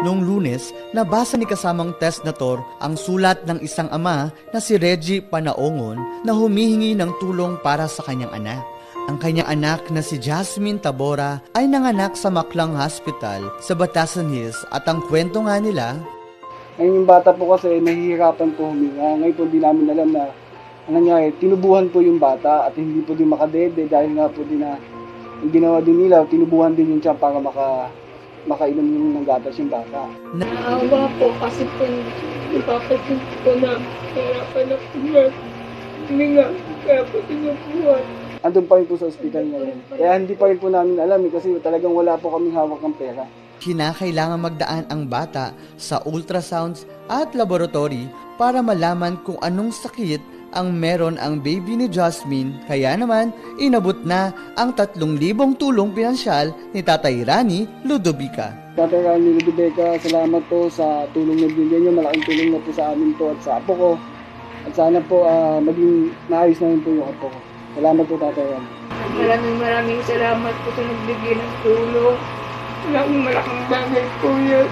Noong Lunes, nabasa ni kasamang testator ang sulat ng isang ama na si Reggie Panaongon na humihingi ng tulong para sa kanyang anak. Ang kanyang anak na si Jasmine Tabora ay nanganak sa Maklang Hospital sa Batasan Hills at ang kwento nga nila, Ngayon yung bata po kasi nahihirapan po huminga. Ngayon po di namin alam na ang nangyari, tinubuhan po yung bata at hindi po din makadede dahil nga po din na yung ginawa din nila, tinubuhan din yung tiyan para makainom yung ng gatas yung bata. Naawa po kasi po ipapasin ko na hirapan na po huminga, kaya po tinubuhan. Andun pa rin po sa ospital ngayon. Kaya hindi pa rin po namin alam kasi talagang wala po kaming hawak ng pera. kinakailangan magdaan ang bata sa ultrasounds at laboratory para malaman kung anong sakit ang meron ang baby ni Jasmine. Kaya naman, inabot na ang 3,000 tulong pinansyal ni Tatay Rani Ludovica. Tatay Rani Ludovica, salamat po sa tulong na binigyan niyo. Malaking tulong na po sa amin to at sa apo ko. At sana po maging maayos na rin po yung apo ko. Salamat po, Tatay Rani. Maraming salamat po sa nagbigay ng tulong. Malaking bagay po yun.